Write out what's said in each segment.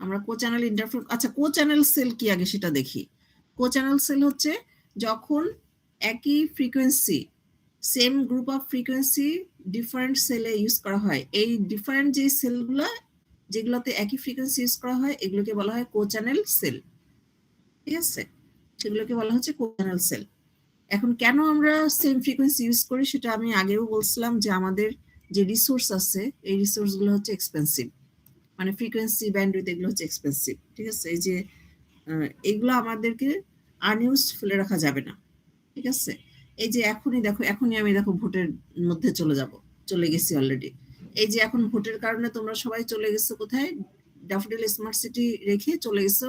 আমরা কো-চ্যানেল ইন্টারফারেন্স, আচ্ছা কো-চ্যানেল সেল কি আগে সেটা দেখি। কো-চ্যানেল সেল হচ্ছে যখন একই frequency, same group of frequency different সেলে ইউজ করা হয়। এই ডিফারেন্ট যে সেলগুলো যেগুলোতে একই ফ্রিকোয়েন্সি ইউজ করা হয় এগুলোকে বলা হয় কো-চ্যানেল সেল, ঠিক আছে? সেগুলোকে বলা হচ্ছে কো-চ্যানেল সেল। এখন কেন আমরা সেম ফ্রিকোয়েন্সি ইউজ করি সেটা আমি আগেও বলছিলাম যে আমাদের যে রিসোর্স আছে এই রিসোর্সগুলো হচ্ছে এক্সপেন্সিভ, মানে ফ্রিকোয়েন্সি ব্যান্ডউইথ এগুলো হচ্ছে এক্সপেন্সিভ, ঠিক আছে? এই যে এগুলো আমাদেরকে আনইউজড ফেলে রাখা যাবে না, ঠিক আছে? এই যে এখনই দেখো, এখনই আমি দেখো ভোটের মধ্যে চলে গেছি অলরেডি। এই যে এখন ভোটের কারণে তোমরা সবাই চলে গেছো কোথায়, ড্যাফোডিল স্মার্ট সিটি রেখে চলে গেছো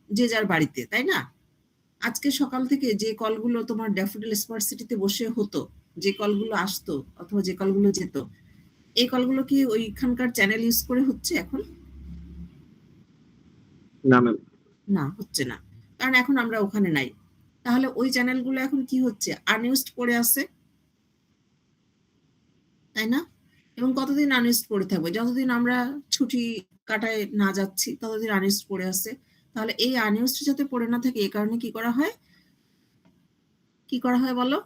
যে যার বাড়িতে, তাই না? আজকে সকাল থেকে যে কলগুলো তোমার ড্যাফোডিল স্মার্ট সিটিতে বসে হতো, যে কলগুলো আসতো অথবা যে কলগুলো যেত, এই কলগুলো কি ওইখানকার চ্যানেল ইউজ করে হচ্ছে এখন? না ম্যাম, না, হচ্ছে না, কারণ এখন আমরা ওখানে নাই। তাহলে ওই চ্যানেলগুলো এখন কি হচ্ছে, আনইউজড পড়ে আছে, তাই না? এবং কতদিন আনইউজড পড়ে থাকবে? যতদিন আমরা ছুটি কাটায় না যাচ্ছি ততদিন আনইউজড পড়ে আছে। তাহলে এই আনইউজড যাতে পড়ে না থাকে এই কারণে কি করা হয়, বলো?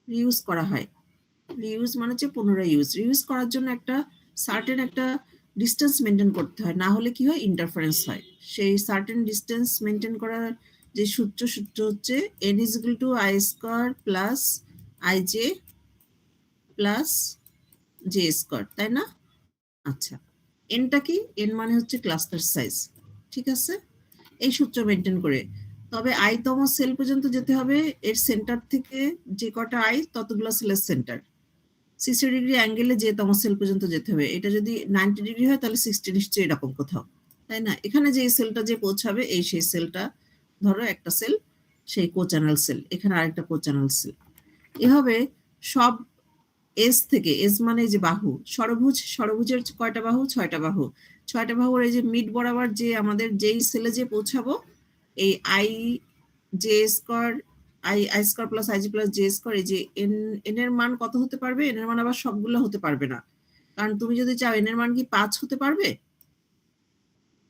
রিউজ করা হয়। রিউজ মানে হচ্ছে পুনরায় ইউজ। রিউজ করার জন্য একটা সার্টেন একটা ডিস্টেন্স মেনটেন করতে হয়, না হলে কি হয়, ইন্টারফারেন্স হয়। সেই সার্টেন ডিস্টেন্স মেনটেন করার যে সূত্র হচ্ছে n is equal to i square plus ij plus j square, তাই না? আচ্ছা, এনটা কি? এন মানে হচ্ছে ক্লাস্টার সাইজ, ঠিক আছে? এই সূত্র মেনটেন করে তবে i তম সেল পর্যন্ত যেতে হবে, এর সেন্টার থেকে যে কটা i ততগুলো সেলের সেন্টার। 60 ডিগ্রি অ্যাঙ্গেলে যে তম সেল পর্যন্ত যেতে হবে। এটা যদি 90 ডিগ্রি হয় তাহলে 60 নিশ্চয়ই এরকম কোথাও, তাই না? এখানে যে সেলটা যে পৌঁছাবে এই সেই সেলটা, ধরো একটা সেল, সেই কো-চ্যানেল সেল, এখানে আরেকটা কো-চ্যানেল সেল। এভাবে সব এস থেকে, এস মানে যে বাহু, ষড়ভুজের কয়টা বাহু? 6টা বাহু। 6টা বাহুর এই যে মিড বরাবর যে আমাদের যেই সেলে যে পৌঁছাবো, এই i j square i square plus ij plus j square, এই যে n এর মান কত হতে পারবে? n এর মান আবার সবগুলো হতে পারবে না, কারণ তুমি যদি চাও n এর মান কি 5 হতে পারবে,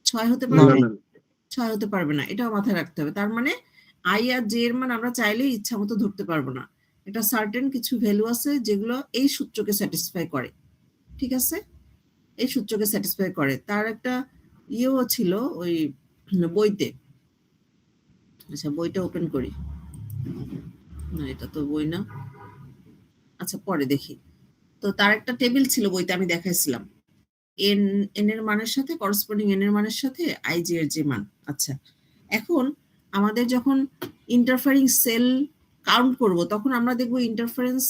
6 হতে না পারবে? ম্যাম, 6 হতে পারবে না, এটাও মাথায় রাখতে হবে। তার মানে i আর j এর মান আমরা চাইলেই ইচ্ছা মতো ধরতে পারবো না। এটা সার্টেন কিছু ভ্যালু আছে যেগুলো এই সূত্রকে স্যাটিসফাই করে, ঠিক আছে? এই সূত্রকে স্যাটিসফাই করে। তার একটা ইয়েও ছিল ওই বইতে। আচ্ছা, বইটা ওপেন করি। না, এটা তো বই না। আচ্ছা, পরে দেখি। তো তার একটা টেবিল ছিল বইতে, আমি দেখাইছিলাম। এন এর মানের সাথে করসপন্ডিং এন এর মানের সাথে আইজ এর যে মান। আচ্ছা, এখন আমাদের যখন ইন্টারফারিং সেল কাউন্ট করব তখন আমরা দেখব ইন্টারফারেন্স,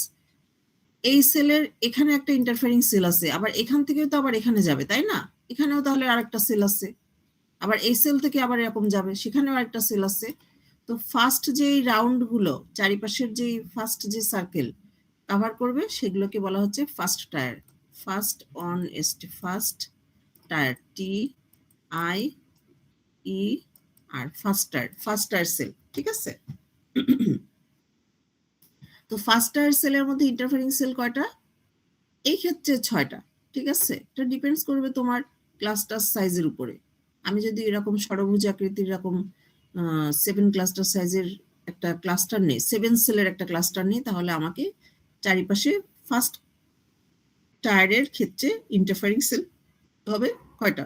এই সেলের এখানে একটা ইন্টারফারিং সেল আছে, আবার এখান থেকেও তো আবার এখানে যাবে, তাই না? এখানেও তাহলে আরেকটা সেল আছে, আবার এই সেল থেকে আবার এরকম যাবে, সেখানেও আরেকটা সেল আছে। তো ফার্স্ট যে রাউন্ড গুলো, চারিপাশের যে ফার্স্ট যে সার্কেল কভার করবে সেগুলোকে বলা হচ্ছে first tier, first on ST, first tier, T I E R first tier cell, ঠিক আছে? তো ফার্স্ট টায়ার সেলের মধ্যে ইন্টারফারিং সেল কয়টা? এই ক্ষেত্রে 6টা, ঠিক আছে? এটা ডিপেন্ডস করবে তোমার ক্লাস্টার সাইজের উপরে। আমি যদি এরকম ষড়ভুজ আকৃতির এরকম 7 ক্লাস্টার সাইজের একটা ক্লাস্টার নেই, 7 সেলের একটা ক্লাস্টার নেই, তাহলে আমাকে চারিপাশে ফার্স্ট টায়ারের ক্ষেত্রে ইন্টারফারিং সেল হবে কয়টা?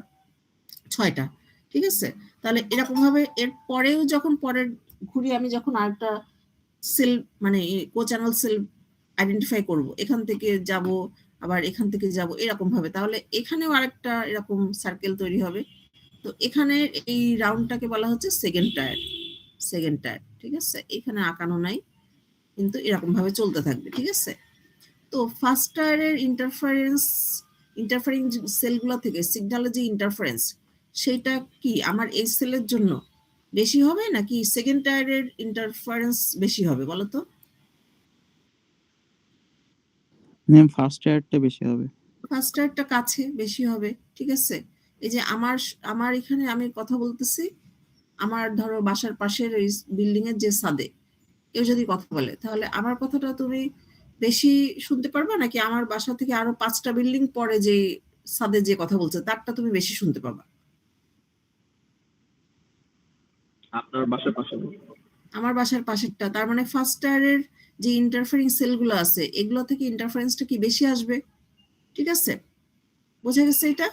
6টা, ঠিক আছে? তাহলে এরকম ভাবে এর পরেও যখন পরের ঘুরে আমি যখন আরেকটা সেল মানে কো-চ্যানেল সেল আইডেন্টিফাই করব, এখান থেকে যাব আবার এখান থেকে যাব এরকম ভাবে, তাহলে এখানেও আরেকটা এরকম সার্কেল তৈরি হবে। তো এখানে এই রাউন্ডটাকে বলা হচ্ছে সেকেন্ড টায়ার, ঠিক আছে? এখানে আঁকানো নাই, কিন্তু এরকম ভাবে চলতে থাকবে, ঠিক আছে? তো ফার্স্ট টায়ারের ইন্টারফারিং সেলগুলো থেকে সিগন্যালের যে ইন্টারফারেন্স, সেটা কি আমার এই সেলের জন্য বেশি হবে নাকি সেকেন্ড টায়ারের ইন্টারফারেন্স বেশি হবে, বলো তো? ম্যাম ফার্স্ট ইয়ারটা বেশি হবে। ফার্স্ট টায়ারটা কাছে বেশি হবে, ঠিক আছে? এই যে আমার এখানে আমি কথা বলতেছি, আমার ধরো বাসার পাশের ওই বিল্ডিং এর যে ছাদে কেউ যদি কথা বলে, তাহলে আমার কথাটা তুমি বেশি শুনতে পারবা নাকি আমার বাসা থেকে আরো 5টা বিল্ডিং পরে যে ছাদে যে কথা বলছে তারটা তুমি বেশি শুনতে পাবা? আপনার বাসার পাশে। আমার বাসার পাশেরটা, তার মানে ফার্স্ট টায়ারের যে ইন্টারফারিং সেলগুলো আছে এগুলো থেকে ইন্টারফারেন্সটা কি বেশি আসবে, ঠিক আছে? বোঝা গেছে এটা?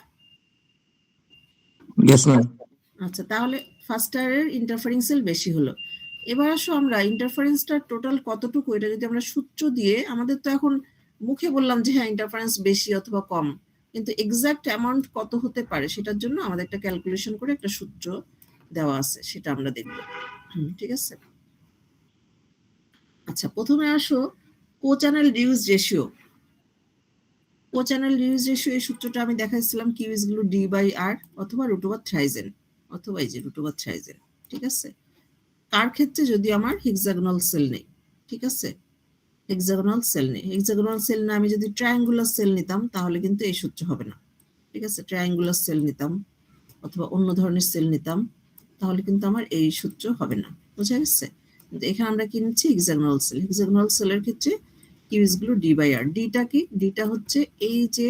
Yes ma'am. আচ্ছা, তাহলে ফার্স্ট টায়ারের ইন্টারফারিং সেল বেশি হলো। এবার আসো আমরা ইন্টারফারেন্সটা টোটাল কতটুকু এটা যদি আমরা সূত্র দিয়ে, আমাদের তো এখন মুখে বললাম যে হ্যাঁ ইন্টারফারেন্স বেশি অথবা কম, কিন্তু এক্সাক্ট অ্যামাউন্ট কত হতে পারে সেটার জন্য আমাদের একটা ক্যালকুলেশন করে একটা সূত্র দেওয়া আছে, সেটা আমরা দেখব। ঠিক আছে? আচ্ছা, প্রথমে আসো কোচ্যানেল রিউজ রেশিও। কোচ্যানেল রিউজ রেশিও এই সূত্রটা আমি দেখাইছিলাম, কিউ ইজ গুলো ডি বাই আর অথবা রুট ওভার থ্রাইজেন, অথবা এই যে রুট ওভার থ্রাইজেন। ঠিক আছে? কার ক্ষেত্রে? যদি আমার হেক্সাগোনাল সেল নেই। ঠিক আছে? হেক্সাগোনাল সেল নেই। হেক্সাগোনাল সেল না আমি যদি ট্রায়াঙ্গুলার সেল নিতাম তাহলে কিন্তু এই সূত্র হবে না। ঠিক আছে? ট্রায়াঙ্গুলার সেল নিতাম অথবা অন্য ধরনের সেল নিতাম তাহলে কিন্তু আমার এই সূত্র হবে না। বোঝা গেছে? কিন্তু এখানে আমরা কি নিচ্ছি? Hexagonal sell. হেক্সাগোনাল সেলের ক্ষেত্রে কিউজ গুলো ডি বাই আর। ডিটা কি? ডিটা হচ্ছে এই যে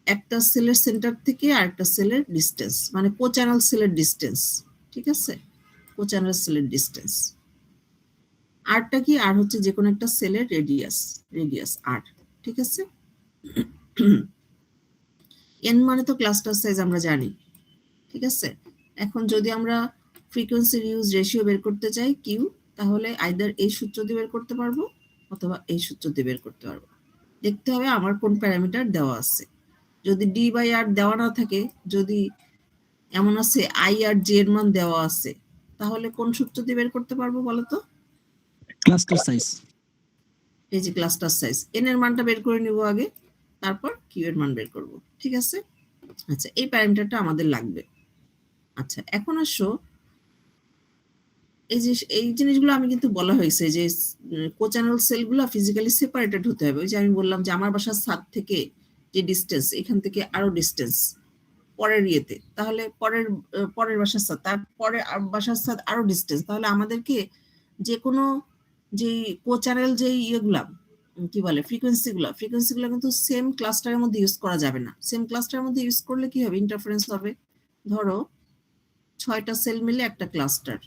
একটা সেলের সেন্টার থেকে আরেকটা সেলের ডিস্টেন্স, মানে কোচ্যানেল সেলের ডিস্টেন্স। ঠিক আছে? কোচ্যানেল সেলের ডিস্টেন্স। আরটা কি? আর হচ্ছে যে কোনো একটা সেলের রেডিয়াস, রেডিয়াস আর। ঠিক আছে? এন মানে তো ক্লাস্টার সাইজ আমরা জানি। ঠিক আছে? এখন যদি আমরা ফ্রিকোয়েন্সি রিউজ রেশিও বের করতে চাই কিউ, তাহলে আইদার এই সূত্র দিয়ে বের করতে পারবো অথবা এই সূত্র দিয়ে বের করতে পারবো। দেখতে হবে আমার কোন প্যারামিটার দেওয়া আছে। যদি ডি বাই আর দেওয়া না থাকে, যদি এমন আছে আই আর জে এর মান দেওয়া আছে, তাহলে কোন সূত্র দিয়ে বের করতে পারবো বলো তো? Cluster size. এই যে ক্লাস্টার সাইজ, এন এর মানটা বের করে নিব আগে, তারপর কিউ এর মান বের করব। ঠিক আছে? আচ্ছা, এই প্যারামিটারটা আমাদের লাগবে। আচ্ছা, এখন আসো এই যে এই জিনিসগুলো আমি কিন্তু বলা হয়েছে যে কোচ্যানেল সেলগুলো ফিজিক্যালি সেপারেটেড হতে হবে। ওই যে আমি বললাম যে আমার বাসার ছাদ থেকে যে ডিস্টেন্স, এখান থেকে আরো ডিস্টেন্স পরের ইয়েতে, তাহলে পরের বাসার ছাদ, তারপরে বাসার ছাদ আরো ডিস্টেন্স, তাহলে আমাদেরকে যে কোনো যে কোচ্যানেল যে ইয়েগুলা কি বলে ফ্রিকোয়েন্সিগুলো কিন্তু সেম ক্লাস্টারের মধ্যে ইউজ করা যাবে না। সেম ক্লাস্টারের মধ্যে ইউজ করলে কি হবে? ইন্টারফারেন্স হবে। ধরো 6টা সেল মিলে একটা ক্লাস্টার,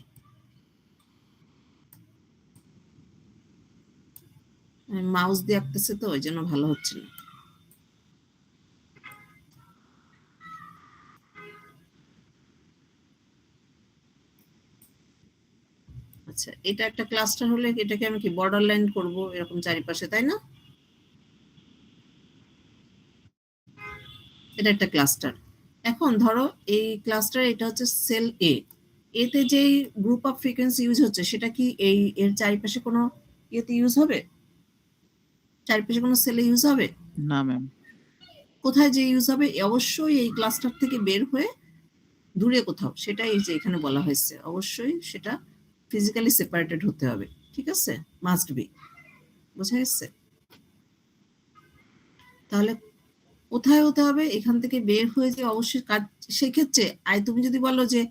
মাউস দিয়ে আঁকতেছে তো ওই জন্য ভালো হচ্ছে না। আচ্ছা, এটা একটা ক্লাস্টার হলে এটাকে আমি কি বর্ডার লাইন করবো এরকম চারিপাশে, তাই না? এটা একটা ক্লাস্টার। এখন ধরো এই ক্লাস্টার, এটা হচ্ছে সেল এ, এতে যেই গ্রুপ অফ ফ্রিকোয়েন্সি ইউজ হচ্ছে সেটা কি এই এর চারিপাশে কোনো ইয়েতে ইউজ হবে? চারিপাশে কোনো সেলে ইউজ হবে না ম্যাম। কোথায় যে ইউজ হবে? অবশ্যই এই ক্লাস্টার থেকে বের হয়ে দূরে কোথাও, সেটা এই যে এখানে বলা হয়েছে, অবশ্যই সেটা ফিজিক্যালি সেপারেটেড হতে হবে। ঠিক আছে? Must be. বোঝা গেছে? তাহলে কোথায় হতে হবে? এখান থেকে বের হয়ে যে অবশ্যই কাজ। সেক্ষেত্রে তুমি যদি বলো যে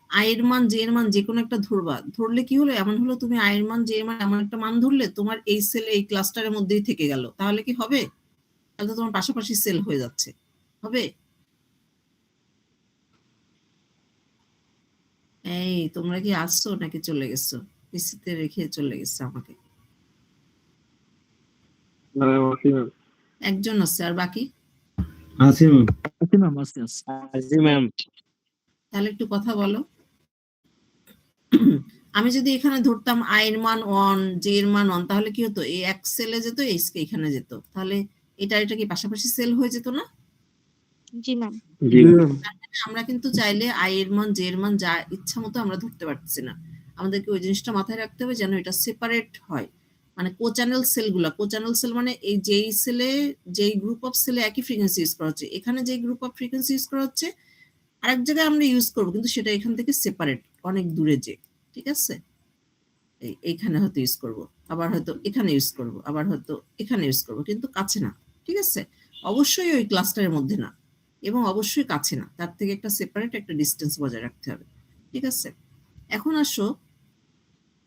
আয়ের মান জে এর মান যে কোনো একটা ধরবা, ধরলে কি হলো? এমন হলো তুমি আয়ের মান জে এর মান এমন একটা মান ধরলে তোমার এই সেল এই ক্লাস্টারের মধ্যেই থেকে গেল, তাহলে কি হবে? তাহলে তো তোমার পাশাপাশি সেল হয়ে যাচ্ছে। হবে? এই তোমরা কি আসছো নাকি চলে গেছো? পিসিতে রেখে চলে গেছে আমাকে। একজন আছে, আর বাকি? আছি ম্যাম। আছি ম্যাম, আছি। জি ম্যাম। তাহলে একটু কথা বলো। আমি যদি এখানে ধরতাম আয়ের মান 1, জে এর মান 1, তাহলে কি হতো? এই এক সেলে যেত, এই এখানে যেত, তাহলে এটা কি পাশাপাশি সেল হয়ে যেত না? জি ম্যাম। জি ম্যাম। আমরা কিন্তু চাইলে আয়ের মান জে এর মান যা ইচ্ছা মতো আমরা ধরতে পারতেছি না। আমাদেরকে ওই জিনিসটা মাথায় রাখতে হবে যেন এটা সেপারেট হয়। মানে কোচ্যানেল সেলগুলা, কোচ্যানেল সেল মানে এই যেই সেলে যেই গ্রুপ অফ সেলে একই ফ্রিকোয়েন্সি ইউজ করা হচ্ছে, এখানে যেই গ্রুপ অফ ফ্রিকোয়েন্সি ইউজ করা হচ্ছে আরেক জায়গায় আমরা ইউজ করবো, কিন্তু সেটা এখান থেকে সেপারেট, অনেক দূরে যে। ঠিক আছে? এইখানে হয়তো ইউজ করব, আবার হয়তো এখানে ইউজ করব, আবার হয়তো এখানে ইউজ করব, কিন্তু কাছে না। ঠিক আছে? অবশ্যই ওই ক্লাস্টারের মধ্যে না, এবং অবশ্যই কাছে না, তার থেকে একটা সেপারেট একটা ডিস্টেন্স বজায় রাখতে হবে। ঠিক আছে? এখন আসো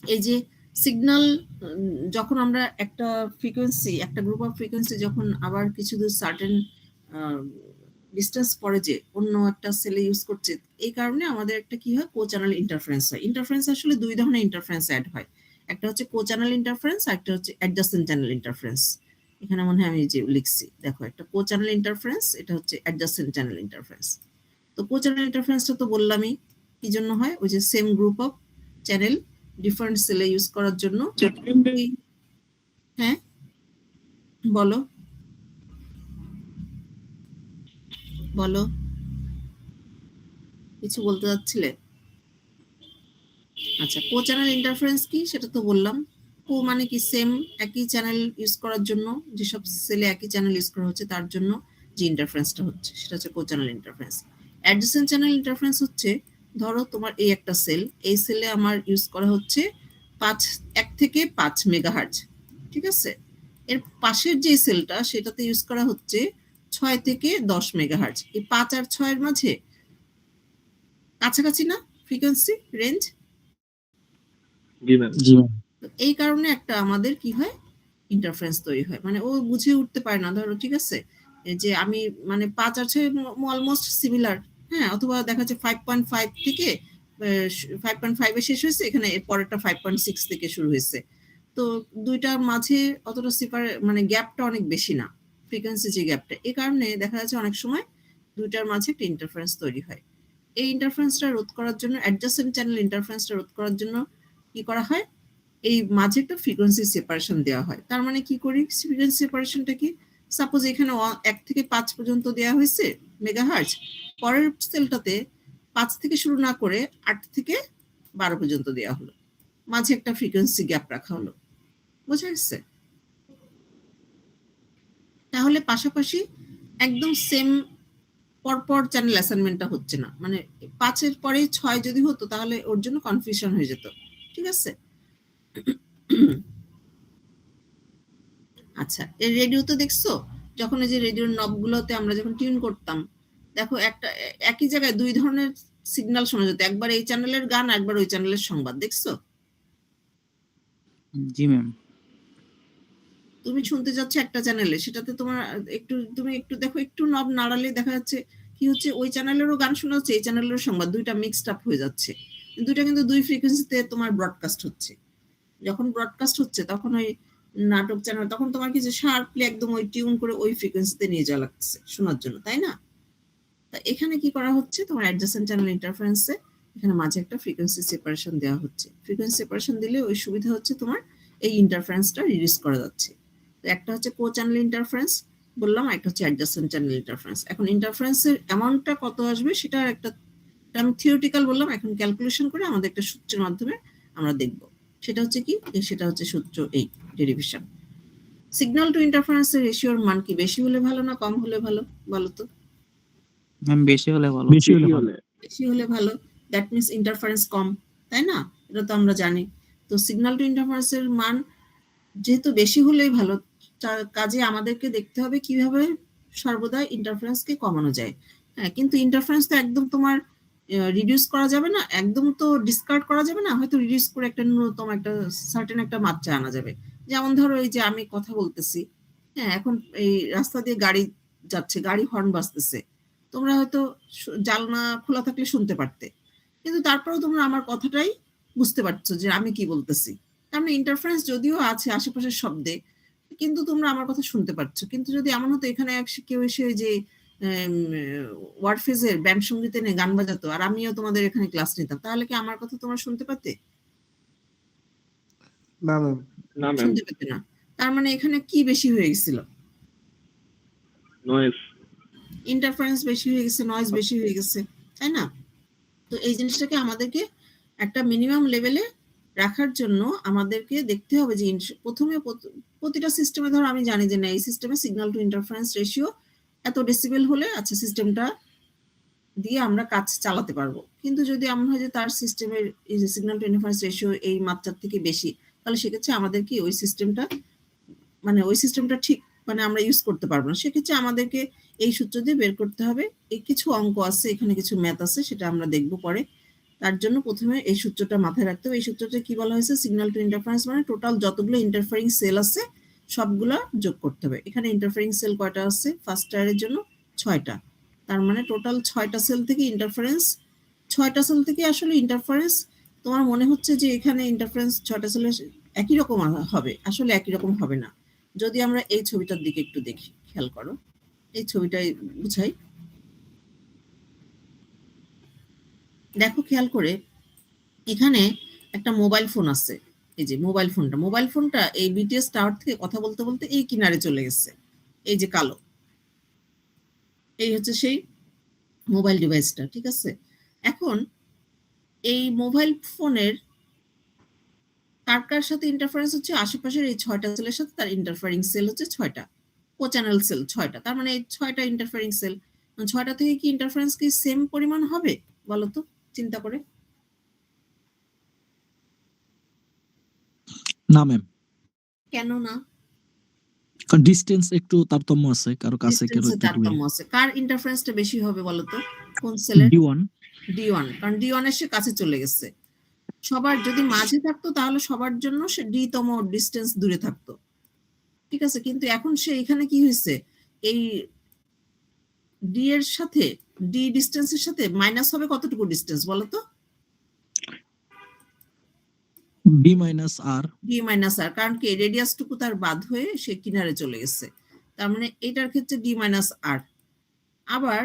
এই যে সিগন্যাল, যখন আমরা একটা ফ্রিকোয়েন্সি, একটা গ্রুপ অফ ফ্রিকোয়েন্সি যখন আবার কিছু দূর সার্টেন ডিসটেন্স পরে যে অন্য একটা সেলে ইউজ করছে, এই কারণে আমাদের একটা কি হয়, কো চ্যানেল ইন্টারফারেন্স হয়। ইন্টারফারেন্স আসলে দুই ধরনের ইন্টারফারেন্স অ্যাড হয়, একটা হচ্ছে কো চ্যানেল ইন্টারফারেন্স, আর একটা হচ্ছে অ্যাডজাসেন্ট চ্যানেল ইন্টারফারেন্স। এখানে মনে হয় আমি যে লিখছি, দেখো একটা কো চ্যানেল ইন্টারফারেন্স, এটা হচ্ছে অ্যাডজাসেন্ট চ্যানেল ইন্টারফারেন্স। তো কো চ্যানেল ইন্টারফারেন্সটা তো বললামই কি জন্য হয়, ওই যে same group of channel different সেলে ইউজ করার জন্য। হ্যাঁ বলো বলো, কিছু বলতে যাচ্ছিলে? আচ্ছা, কো চ্যানেল ইন্টারফারেন্স কি সেটা তো বললাম। কো মানে কি, সেম, একই চ্যানেল ইউজ করার জন্য, যেসব সেলে একই চ্যানেল ইউজ করা হচ্ছে তার জন্য যে ইন্টারফারেন্সটা হচ্ছে সেটা হচ্ছে co channel interference. Adjacent channel interference হচ্ছে, ধরো তোমার এই একটা সেল, এই সেলে আমার ইউজ করা হচ্ছে 1 থেকে 5 মেগাহার্জ, ঠিক আছে। এর পাশের যে সেলটা সেটাতে ইউজ করা হচ্ছে 6 থেকে 10 মেগাহার্জ। এই 5 আর 6 এর মাঝে কাছাকাছি না ফ্রিকোয়েন্সি রেঞ্জ? জি ম্যাম। জি ম্যাম। তো এই কারণে একটা আমাদের কি হয়, ইন্টারফারেন্স তৈরি হয়। মানে ও বুঝে উঠতে পারে না, ধরো ঠিক আছে যে আমি মানে 5 আর 6 অলমোস্ট সিমিলার, হ্যাঁ, অথবা দেখা যাচ্ছে 5.5 থেকে 5.5 এ শেষ হয়েছে, এখানে পরেরটা 5.6 থেকে শুরু হয়েছে। তো দুইটার মাঝে অতটা মানে গ্যাপটা অনেক বেশি না, ফ্রিকোয়েন্সি যে গ্যাপটা, এই কারণে দেখা যাচ্ছে অনেক সময় দুইটার মাঝে একটা ইন্টারফারেন্স তৈরি হয়। এই ইন্টারফারেন্সটা রোধ করার জন্য, অ্যাডজাসেন্ট চ্যানেল ইন্টারফারেন্সটা রোধ করার জন্য কি করা হয়, এই মাঝে একটা ফ্রিকোয়েন্সি সেপারেশন দেওয়া হয়। তার মানে কি করি, ফ্রিকোয়েন্সি সেপারেশনটা কি, সাপোজ এখানে 1 থেকে 5 পর্যন্ত দেওয়া হয়েছে মেগাহার্জ, পরের সেলটাতে 5 থেকে শুরু না করে 8 থেকে 12 পর্যন্ত দেওয়া হলো, মাঝে একটা ফ্রিকোয়েন্সি গ্যাপ রাখা হলো। বোঝা গেছে? তাহলে পাশাপাশি একদম সেম পরপর চ্যানেল অ্যাসাইনমেন্টটা হচ্ছে না, মানে 5 এর পরে 6 যদি হতো তাহলে ওর জন্য কনফিউশন হয়ে যেত, ঠিক আছে। আচ্ছা, এর রেডিও তো দেখছো, যখন এই যে রেডিওর নবগুলোতে আমরা যখন টিউন করতাম, দেখো একটা একই জায়গায় দুই ধরনের সিগন্যাল শোনা যেত, একবার এই চ্যানেলের গান, একবার ওই চ্যানেলের সংবাদ, দেখছো? জি ম্যাম। তুমি শুনতে যাচ্ছ একটা চ্যানেলে, সেটাতে তোমার তুমি একটু দেখো, একটু নব নাড়ালে দেখা যাচ্ছে কি হচ্ছে, ওই চ্যানেলেরও গান শোনা হচ্ছে, এই চ্যানেলেরও সংবাদ, দুইটা মিক্সড আপ হয়ে যাচ্ছে। দুইটা কিন্তু দুই ফ্রিকোয়েন্সিতে তোমার ব্রডকাস্ট হচ্ছে। যখন ব্রডকাস্ট হচ্ছে তখন ওই নাটক চ্যানেল, তখন তোমার কি যে শার্পলি একদম ওই টিউন করে ওই ফ্রিকোয়েন্সিতে নিয়ে যাওয়া লাগছে শোনার জন্য, তাই না? তা এখানে কি করা হচ্ছে, তোমার অ্যাডজাসেন্ট চ্যানেল ইন্টারফারেন্সে এখানে মাঝে একটা ফ্রিকোয়েন্সি সেপারেশন দেওয়া হচ্ছে। ফ্রিকোয়েন্সি সেপারেশন দিলে ওই সুবিধা হচ্ছে তোমার এই ইন্টারফারেন্সটা রিডিউস করা যাচ্ছে। তো একটা হচ্ছে কো চ্যানেল ইন্টারফারেন্স বললাম, একটা হচ্ছে অ্যাডজাসেন্ট চ্যানেল ইন্টারফারেন্স। এখন ইন্টারফারেন্সের অ্যামাউন্টটা কত আসবে সেটা একটা, আমি থিওরিটিক্যাল বললাম, এখন ক্যালকুলেশন করে আমাদের একটা সূত্রের মাধ্যমে আমরা দেখব। সেটা হচ্ছে কি, সেটা হচ্ছে সূত্র এই ডেরিভেশন। সিগন্যাল টু ইন্টারফারেন্সের রেশিওর মান কি বেশি হলে ভালো না কম হলে ভালো, বলো তো? ম্যাম বেশি হলে ভালো। বেশি হলে। বেশি হলে ভালো, দ্যাট মিনস ইন্টারফারেন্স কম, তাই না? এটা তো আমরা জানি। তো সিগন্যাল টু ইন্টারফারেন্সের মান যেহেতু বেশি হলেই ভালো, কাজে আমাদেরকে দেখতে হবে কিভাবে সর্বদা ইন্টারফারেন্সকে কমানো যায়। হ্যাঁ, কিন্তু ইন্টারফারেন্স তো একদম তোমার রিডিউস করা যাবে না, একদম তো ডিসকার্ড করা যাবে না, হয়তো রিডিউস করে একটা ন্যূনতম একটা সার্টেন একটা মাত্রা আনা যাবে। যেমন ধরো এই যে আমি কথা বলতেছি, হ্যাঁ, এখন এই রাস্তা দিয়ে গাড়ি যাচ্ছে, গাড়ি হর্ন বাজতেছে, তোমরা হয়তো জানলা খোলা থাকলে শুনতে পারতে, কিন্তু তারপরেও তোমরা আমার কথাটাই বুঝতে পারছো যে আমি কি বলতেছি। তার মানে ইন্টারফারেন্স যদিও আছে আশেপাশের শব্দে, কিন্তু তোমরা আমার কথা শুনতে পাচ্ছ। কিন্তু যদি এমন হতো এখানে কেউ এসে যে ওয়ারফেজের ব্যান্ড সঙ্গীত এনে গান বাজাতো আর আমিও তোমাদের এখানে ক্লাস নিতাম, তাহলে কি আমার কথা তোমরা শুনতে পাতে? না ম্যাম। না ম্যাম। শুনতে পেতে না। তার মানে এখানে কি বেশি হয়ে গেছিল? নয়েজ। ইন্টারফারেন্স বেশি হয়ে গেছে, নয়েজ বেশি হয়ে গেছে, তাই না? তো এই জিনিসটাকে আমাদেরকে একটা মিনিমাম লেভেলে রাখার জন্য আমাদেরকে দেখতে হবে যে প্রথমে প্রতিটা সিস্টেমে, ধরো আমি জানি যে না এই সিস্টেমে সিগন্যাল টু ইন্টারফারেন্স রেশিও এত ডেসিবেল হলে আচ্ছা সিস্টেমটা দিয়ে আমরা কাজ চালাতে পারবো। কিন্তু যদি এমন হয় যে তার সিস্টেমের এই যে সিগন্যাল টু ইন্টারফারেন্স রেশিও এই মাত্রার থেকে বেশি, তাহলে সেক্ষেত্রে আমাদের কি ওই সিস্টেমটা ঠিক মানে আমরা ইউজ করতে পারবো না। সেক্ষেত্রে আমাদেরকে এই সূত্র দিয়ে বের করতে হবে। এই কিছু অঙ্ক আছে, এখানে কিছু ম্যাথ আছে, সেটা আমরা দেখবো পরে। তার জন্য প্রথমে এই সূত্রটা মাথায় রাখতে হবে। এই সূত্রটা কি বলা হয়েছে, সিগন্যাল টু ইন্টারফারেন্স মানে টোটাল যতগুলো ইন্টারফারিং সেল আছে সবগুলা যোগ করতে হবে। এখানে ইন্টারফারিং সেল কয়টা আছে, ফার্স্ট টায়ারের জন্য 6টা, তার মানে টোটাল 6টা সেল থেকে ইন্টারফারেন্স, 6টা সেল থেকে আসলে ইন্টারফারেন্স তোমার মনে হচ্ছে যে এখানে ইন্টারফারেন্স 6টা সেলের একই রকম হবে, আসলে একই রকম হবে না। যদি আমরা এই ছবিটার দিকে একটু দেখি, খেয়াল করো, এই ছবিটাই বুঝাই, দেখো খেয়াল করে, এখানে একটা মোবাইল ফোন আছে, এই যে মোবাইল ফোনটা এই বিটিএস টাওয়ার থেকে কথা বলতে বলতে এই কিনারে চলে গেছে, এই যে কালো, এই হচ্ছে সেই মোবাইল ডিভাইসটা, ঠিক আছে। এখন এই মোবাইল ফোনের কার কার সাথে ইন্টারফারেন্স হচ্ছে, আশেপাশের এই 6টা সেলের সাথে তার ইন্টারফারিং সেল হচ্ছে 6টা, কোচ্যানেল সেল 6টা, তার মানে এই 6টা ইন্টারফারিং সেল, 6টা থেকে কি ইন্টারফারেন্স কি সেম পরিমাণ হবে বলো তো, চিন্তা করে। না ম্যাম, কেন না? কারণ ডিসটেন্স একটু তারতম্য আছে, কারো কাছে কারো ডিসটেন্সে একটু দূরে। তারতম্য আছে, কার ইন্টারফারেন্সটা বেশি হবে বলো তো, কোন সেলের? D1 D1, কারণ D1 এর সে কাছে চলে গেছে। সবার যদি মাঝে থাকতো তাহলে সবার জন্য সে D তম ডিসটেন্স দূরে থাকতো, ঠিক আছে। কিন্তু এখন সে এখানে কি হয়েছে, এই D এর সাথে, D ডিসটেন্সের সাথে মাইনাস হবে কতটুকু ডিসটেন্স বলো তো? B minus R, D minus R, কারণ কি রেডিয়াসটুকু তার বাদ হয়ে সে কিনারে চলে গেছে, তার মানে এটার ক্ষেত্রে D মাইনাস আর। আবার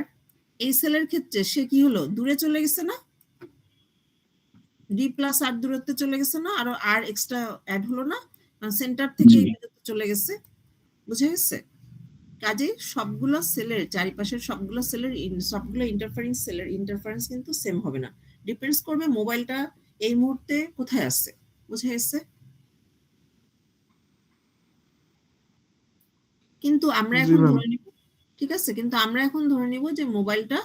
এই সেলের ক্ষেত্রে সে কি হলো, দূরে চলে গেছে না, D প্লাস আর দূরত্বে চলে গেছে না, আরো আর এক্সট্রা অ্যাড হলো না, সেন্টার থেকে জি। চলে গেছে, বুঝে গেছে। কাজে সবগুলো সেলের চারিপাশের সবগুলো সেলের সবগুলো ইন্টারফারিং সেলের ইন্টারফারেন্স কিন্তু সেম হবে না, ডিপেন্ডস করবে মোবাইলটা এই মুহূর্তে কোথায় আছে, বুঝে গেছে। কিন্তু আমরা জি এখন ম্যাম। ধরে নিব, ঠিক আছে, কিন্তু আমরা এখন ধরে নিব যে মোবাইলটা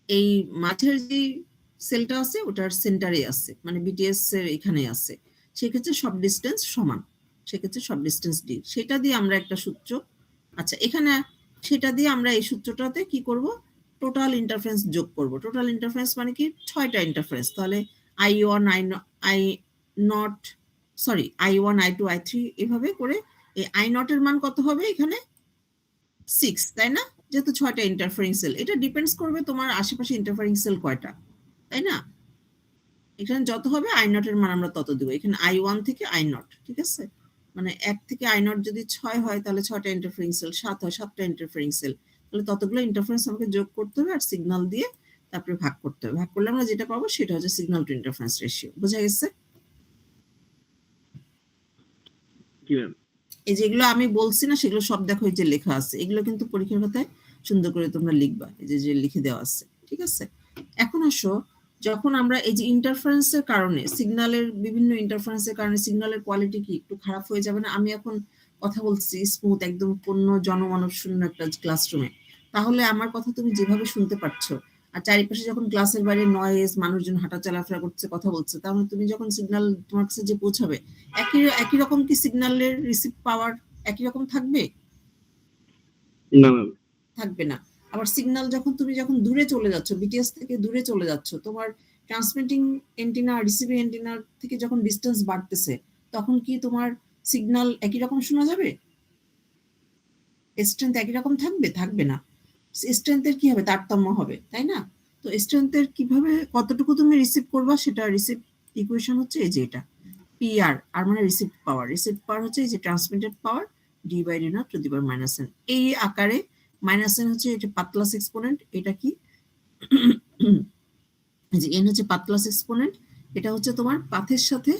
এই মাঝের যে সেলটা আছে ওটার সেন্টারে আছে, মানে বিটিএস এর এখানে আছে, সেক্ষেত্রে সব ডিস্টেন্স সমান, সেক্ষেত্রে সব ডিস্টেন্স ডি, সেটা দিয়ে আমরা একটা সূত্র, আচ্ছা এখানে সেটা দিয়ে আমরা এই সূত্রটাতে কি করব, টোটাল ইন্টারফারেন্স যোগ করব। টোটাল ইন্টারফারেন্স মানে কি 6টা ইন্টারফারেন্স, তাহলে I1 I0 sorry I1 I2 I3 এভাবে করে এই I0 এর মান কত হবে এখানে 6, তাই না, যেহেতু 6টা ইন্টারফারিং সেল, এটা ডিপেন্ডস করবে তোমার আশেপাশে ইন্টারফারিং সেল কয়টা, তাই না। এখানে যত হবে I0 এর মান আমরা তত দিব, এখানে I1 থেকে I0, ঠিক আছে, মানে 1 থেকে I0 যদি 6 হয় তাহলে 6টা ইন্টারফারিং সেল, 7 হয় 7টা ইন্টারফারিং সেল, তাহলে ততগুলো ইন্টারফারেন্স আমাকে যোগ করতে হবে আর সিগন্যাল দিয়ে তারপরে ভাগ করতে হবে, ভাগ করলে আমরা যেটা পাবো সেটা হচ্ছে সিগন্যাল টু ইন্টারফারেন্স রেশিও, বোঝা গেছে। জি ম্যাম। এই যেগুলো আমি বলছি না সেগুলো সব দেখো এই যে লেখা আছে, এগুলো কিন্তু পরীক্ষার খাতায় সুন্দর করে তোমরা লিখবা, এই যে লিখে দেওয়া আছে, ঠিক আছে। এখন আসো, যখন আমরা এই যে ইন্টারফারেন্সের কারণে সিগন্যালের বিভিন্ন ইন্টারফারেন্সের কারণে সিগন্যালের কোয়ালিটি কি একটু খারাপ হয়ে যাবে না, আমি এখন কথা বলছি স্মুথ একদম পূর্ণ জনমানব শূন্য একটা ক্লাসরুমে, তাহলে আমার কথা তুমি যেভাবে শুনতে পাচ্ছো আর চারিপাশে যখন ক্লাসের বাইরে নয়েজ, মানুষজন হাঁটা চলাফেরা করছে কথা বলছে, তাহলে তুমি যখন সিগন্যাল তোমার কাছে যে পৌঁছাবে একই রকম কি সিগন্যালের রিসিভ পাওয়ার একই রকম থাকবে? না ম্যাম। থাকবে না। আবার সিগন্যাল তুমি যখন দূরে চলে যাচ্ছ, বিটিএস থেকে দূরে চলে যাচ্ছ, তোমার ট্রান্সমিটিং এন্টিনা রিসিভিং এন্টিনার থেকে যখন ডিসটেন্স বাড়তেছে, তখন কি তোমার সিগন্যাল একই রকম শোনা যাবে? স্ট্রেংথ একই রকম থাকবে? থাকবে না। স্ট্রেংথের কি হবে? তারতম্য হবে, তাই না। তো স্ট্রেংথের কিভাবে কতটুকু তুমি রিসিভ করবা সেটা রিসিভ ইকুয়েশন হচ্ছে এই যে এটা PR, আর মানে রিসিভ পাওয়ার হচ্ছে এই যে ট্রান্সমিটেড পাওয়ার D/(n)⁻⁻n, এই আকারে -n হচ্ছে এটা পাতলাস এক্সপোনেন্ট, এটা কি যে n হচ্ছে পাতলাস এক্সপোনেন্ট, এটা হচ্ছে তোমার পাথের সাথে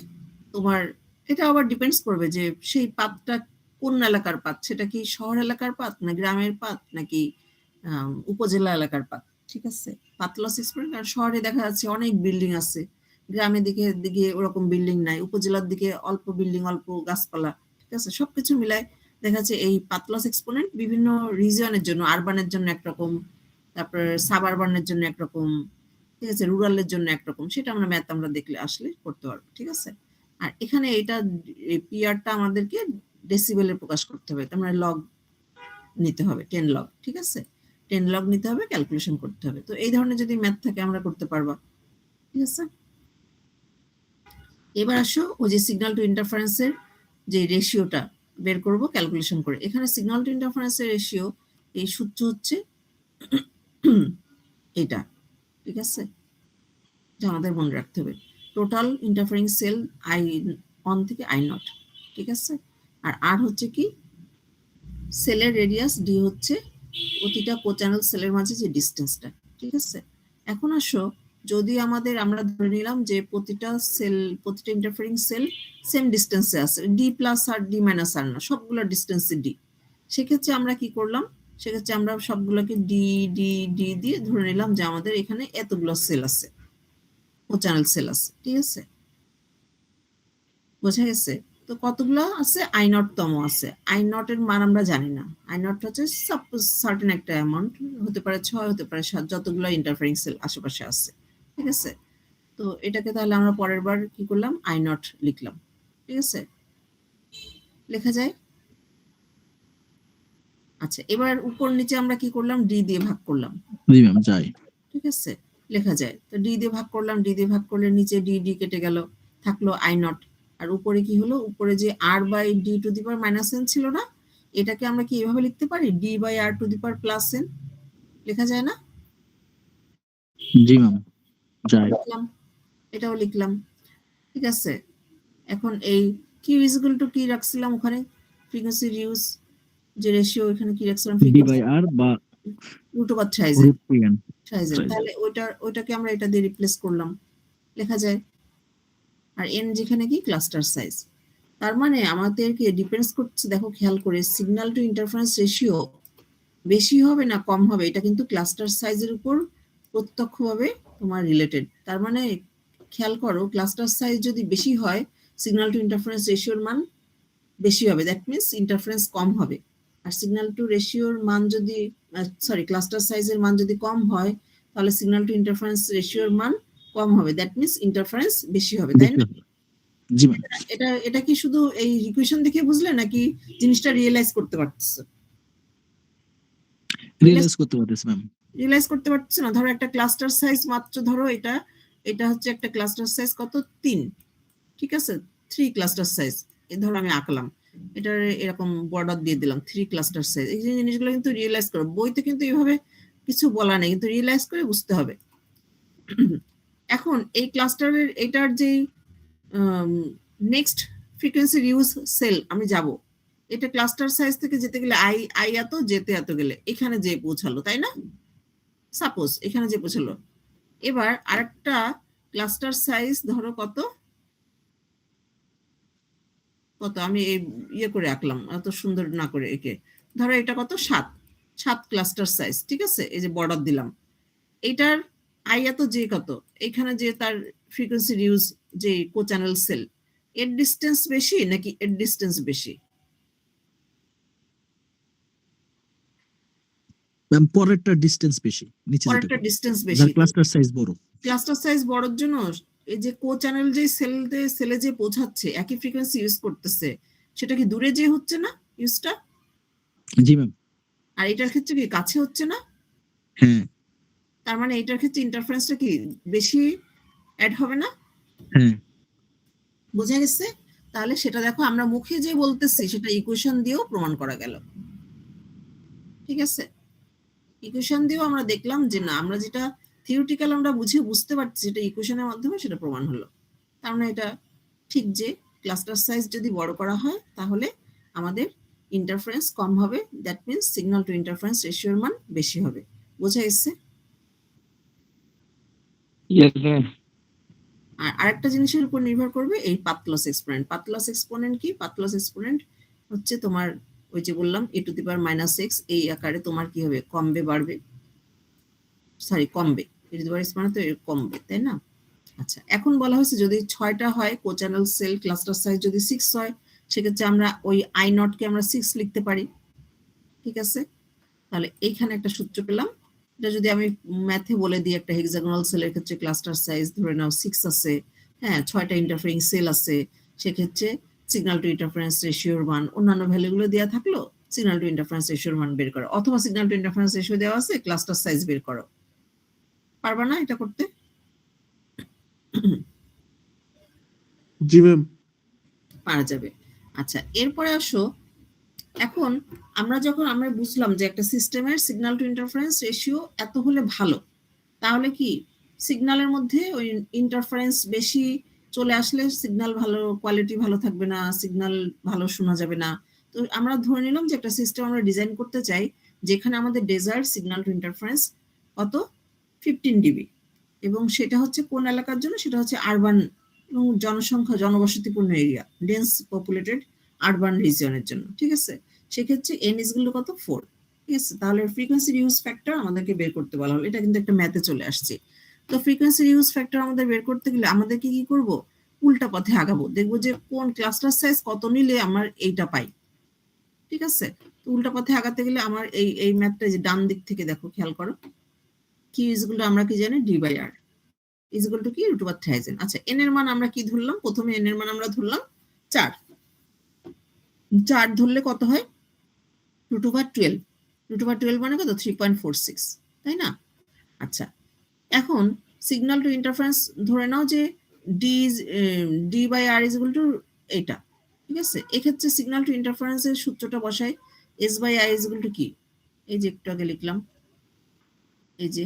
তোমার, এটা আবার ডিপেন্ডস করবে যে সেই পাতটা কোন এলাকার পাত, সেটা কি শহর এলাকার পাত না গ্রামের পাত নাকি উপজেলা এলাকার পাত, ঠিক আছে। পাতলাস এক্সপোনেন্ট, আর শহরে দেখা যাচ্ছে অনেক বিল্ডিং আছে, গ্রামের দিকে ওরকম বিল্ডিং নাই, উপজেলার দিকে অল্প বিল্ডিং অল্প গাছপালা, ঠিক আছে। সবকিছু মিলায় দেখা যাচ্ছে এই পাতলাস এক্সপোনেন্ট বিভিন্ন রিজিয়নের জন্য, আরবানের জন্য একরকম, তারপর সাবারবানের জন্য একরকম, ঠিক আছে, রুরালের জন্য একরকম, সেটা আমরা ম্যাথ আমরা দেখলে আসলে করতে পারবো, ঠিক আছে। আর এখানে এটা পিআরটা আমাদেরকে ডেসিবেলে প্রকাশ করতে হবে, তোমরা লগ নিতে হবে 10 লগ, ঠিক আছে, 10 লগ নিতে হবে, ক্যালকুলেশন করতে হবে। তো এই ধরনের যদি ম্যাথ থাকে আমরা করতে পারবা, ঠিক আছে। এবার আসো ওই যে সিগন্যাল টু ইন্টারফারেন্সের যে রেশিওটা বের করব ক্যালকুলেশন করে। এখানে সিগন্যাল টু ইন্টারফারেন্সের রেশিও এই সূত্র হচ্ছে এটা ঠিক আছে, এটা আমাদের মনে রাখতে হবে। টোটাল ইন্টারফারিং সেল I1 থেকে I0, ঠিক আছে। আর হচ্ছে কি সেলের রেডিয়াস, ডি হচ্ছে প্রতিটা কোচ্যানেল সেলের মাঝে যে ডিস্টেন্সটা, ঠিক আছে। এখন আসো, যদি আমরা ধরে নিলাম যে প্রতিটা ইন্টারফারিং সেল সেম ডিস্টেন্সে আছে, ডি প্লাস আর ডি মাইনাস আর না, সবগুলো ডিস্টেন্সে ডি, সেক্ষেত্রে আমরা কি করলাম, সেক্ষেত্রে আমরা সবগুলোকে ডি ডি ডি দিয়ে ধরে নিলাম যে আমাদের এখানে এতগুলো সেল আছে, কোচ্যানেল সেল আছে, ঠিক আছে, বোঝা গেছে। তো কতগুলো আছে, I0 তম আছে। I0 এর মান আমরা জানি না। I0 হচ্ছে সাপোজ সার্টেন একটা অ্যামাউন্ট, হতে পারে 6, হতে পারে 7, যতগুলো ইন্টারফারিং সেল আশেপাশে আছে, ঠিক আছে। তো এটাকে তাহলে আমরা পরের বার কি করলাম, I0 লিখলাম, ঠিক আছে, লেখা যায়। আচ্ছা, এবার উপর নিচে আমরা কি করলাম, ডি দিয়ে ভাগ করলাম, জি ম্যাম যাই। ঠিক আছে, লেখা যায়। তো ডি দিয়ে ভাগ করলাম, ডি দিয়ে ভাগ করলে নিচে ডি ডি কেটে গেল, থাকলো I0। আর উপরে কি হলো, উপরে যে r by d to the power minus n ছিল না, এটাকে আমরা কি এভাবে লিখতে পারি, d by r to the power plus n, লেখা যায় না? জি ম্যাম যাই। লিখলাম, এটাও লিখলাম, ঠিক আছে। এখন এই কিউ ইজ ইকুয়াল টু কি রাখছিলাম ওখানে, ফ্রিকোয়েন্সি রিউজ যে রেশিও, এখানে কি রাখছিলাম, ডি বাই আর বা রুট ওভার থ্রাইজেন, রুট পি এন। তাহলে ওইটাকে আমরা এটা দিয়ে রিপ্লেস করলাম, লেখা যায়। আর এন যেখানে কি ক্লাস্টার সাইজ, তার মানে আমাদেরকে ডিপেন্ডস করছে, দেখো খেয়াল করে, সিগন্যাল টু ইন্টারফারেন্স রেশিও বেশি হবে না কম হবে, এটা কিন্তু ক্লাস্টার সাইজের উপর প্রত্যক্ষভাবে তোমার রিলেটেড। তার মানে খেয়াল করো, ক্লাস্টার সাইজ যদি বেশি হয়, সিগন্যাল টু ইন্টারফারেন্স রেশিওর মান বেশি হবে, দ্যাট মিনস ইন্টারফারেন্স কম হবে। আর সিগন্যাল টু রেশিওর মান যদি, ক্লাস্টার সাইজের মান যদি কম হয়, তাহলে সিগন্যাল টু ইন্টারফারেন্স রেশিওর মান কম হবে, দ্যাট মিনস ইন্টারফারেন্স বেশি হবে, তাই না? জি ম্যাম। এটা কি শুধু এই ইকুয়েশন দেখে বুঝলে, নাকি জিনিসটা রিয়েলাইজ করতে পারতেছো? রিয়েলাইজ করতে পারতেছি ম্যাম। রিয়েলাইজ করতে পারতেছো না? ধরো একটা ক্লাস্টার সাইজ মাত্র, ধরো এটা হচ্ছে একটা ক্লাস্টার সাইজ কত, 3, ঠিক আছে, 3 ক্লাস্টার সাইজ। ধরো আমি আঁকলাম, এটার এরকম বর্ডার দিয়ে দিলাম 3 ক্লাস্টার সাইজ। এই জিনিসগুলো কিন্তু রিয়েলাইজ করো, বইতে কিন্তু এইভাবে কিছু বলা নেই, কিন্তু রিয়েলাইজ করে বুঝতে হবে। এখন এই ক্লাস্টারের এটার যে নেক্সট ফ্রিকোয়েন্সি রিউজ সেল আমি যাব, এটা ক্লাস্টার সাইজ থেকে যেতে গেলে আই এত, যেতে এত গেলে এখানে যে পৌঁছালো, তাই না? সাপোজ এখানে যে পৌঁছালো। এবার আরেকটা ক্লাস্টার সাইজ ধরো কত, আমি ইয়ে করে আঁকলাম, এত সুন্দর না করে একে, ধরো এটা কত, 7 ক্লাস্টার সাইজ, ঠিক আছে, এই যে বর্ডার দিলাম। এটার আই এত যে কত, এখানে যে তার ফ্রিকোয়েন্সি রিউজ যে কোচ্যানেল সেল, এর ডিস্টেন্স বেশি নাকি এর ডিস্টেন্স বেশি? ম্যাম পরেরটা ডিসটেন্স বেশি, নিচে পরেরটা ডিস্টেন্স যার বেশি। ক্লাস্টার সাইজ বড়। ক্লাস্টার সাইজ বড়র জন্য এই যে কোচ্যানেল যে সেলে যে পৌঁছাচ্ছে, একই ফ্রিকোয়েন্সি ইউজ করতেছে, সেটা কি দূরে যে হচ্ছে না ইউজটা? জি ম্যাম। আর এটার ক্ষেত্রে কি কাছে হচ্ছে না? হ্যাঁ তার মানে এটার ক্ষেত্রে ইন্টারফারেন্সটা কি বেশি অ্যাড হবে না? হ্যাঁ। বোঝা গেছে? তাহলে সেটা দেখো, আমরা মুখে যে বলতেছি সেটা ইকুয়েশন দিয়েও প্রমাণ করা গেল, ঠিক আছে। ইকুয়েশন দিয়েও আমরা দেখলাম যে না, আমরা যেটা থিওরিটিক্যাল আমরা বুঝতে পারছি, সেটা ইকুয়েশনের মাধ্যমে সেটা প্রমাণ হলো। তার মানে এটা ঠিক যে ক্লাস্টার সাইজ যদি বড় করা হয়, তাহলে আমাদের ইন্টারফারেন্স কম হবে, that means signal to interference রেশিওর মান বেশি হবে। বোঝা গেছে? Yes ma'am. আর আরেকটা জিনিসের উপর নির্ভর করবে এই path loss exponent. Path loss exponent কি? পাথ লস এক্সপোনেন্ট হচ্ছে তোমার ওই যে বললাম a to the power minus x, এই আকারে তোমার কি হবে, কমবে বাড়বে, কমবে, a টু দি পাওয়ার মানে তো কমবে, তাই না? আচ্ছা, এখন বলা হয়েছে যদি 6টা হয় কোচ্যানেল সেল, ক্লাস্টার সাইজ যদি 6 হয়, সেক্ষেত্রে আমরা ওই I0 কে আমরা 6 লিখতে পারি, ঠিক আছে। তাহলে এইখানে একটা সূত্র পেলাম, এটা যদি আমি ম্যাথে বলে দিই, একটা হেক্সাগোনাল সেলের ক্ষেত্রে ক্লাস্টার সাইজ ধরে নাও 6 আছে, হ্যাঁ, 6টা ইন্টারফারিং সেল আছে, সেক্ষেত্রে সিগন্যাল টু ইন্টারফারেন্স রেশিওর মান অন্যান্য ভ্যালুগুলো দেওয়া থাকলো, সিগন্যাল টু ইন্টারফারেন্স রেশিওর মান বের করো, অথবা সিগন্যাল টু ইন্টারফারেন্স রেশিও দেওয়া আছে, ক্লাস্টার সাইজ বের করো। পারবা না এটা করতে? জি ম্যাম। পারা যাবে। আচ্ছা, এরপরে আসো, এখন আমরা বুঝলাম যে একটা সিস্টেমের সিগন্যাল টু ইন্টারফারেন্স রেশিও এত হলে ভালো, তাহলে কি সিগন্যালের মধ্যে ওই ইন্টারফারেন্স বেশি চলে আসলে সিগন্যাল ভালো কোয়ালিটি ভালো থাকবে না, সিগন্যাল ভালো শোনা যাবে না। তো আমরা ধরে নিলাম যে একটা সিস্টেম আমরা ডিজাইন করতে চাই যেখানে আমাদের ডেজার্ট সিগন্যাল টু ইন্টারফারেন্স কত 15 ডিবি, এবং সেটা হচ্ছে কোন এলাকার জন্য, সেটা হচ্ছে আরবান এবং জনবসতিপূর্ণ এরিয়া, ডেন্স পপুলেটেড আরবান রিজিয়নের জন্য। ঠিক আছে, সেক্ষেত্রে এনএস গুলো কত 4। ঠিক আছে, তাহলে ফ্রিকোয়েন্সি রিউজ ফ্যাক্টর আমাদেরকে বের করতে বলা হলো, এটা কিন্তু একটা ম্যাথে চলে আসছে। তো ফ্রিকোয়েন্সি রিউজ ফ্যাক্টর আমাদের বের করতে গেলে আমাদেরকে কি করব, উল্টা পথে আগাবো, দেখবো যে কোন ক্লাস্টার সাইজ কত নিলে আমার এইটা পাই। ঠিক আছে, তো উল্টা পথে আগাতে গেলে আমার এই ম্যাথটা যে ডান দিক থেকে দেখো, খেয়াল করো, কি ইজগুলো আমরা কি জানি, d by r is equal to কি রুট ওভার 3000। আচ্ছা, এন এর মান আমরা কি ধরলাম, প্রথমে এন এর মান আমরা ধরলাম 4 ধরলে কত হয়, রুট ওভার 12 মানে কত 3.46, তাই না? আচ্ছা, এখন সিগন্যাল টু ইন্টারফারেন্স ধরে নাও যে d by r is equal to এটা। ঠিক আছে, এক্ষেত্রে সিগন্যাল টু ইন্টারফারেন্সের সূত্রটা বসাই, s by i is equal to কি, এই যে একটু আগে লিখলাম, এই যে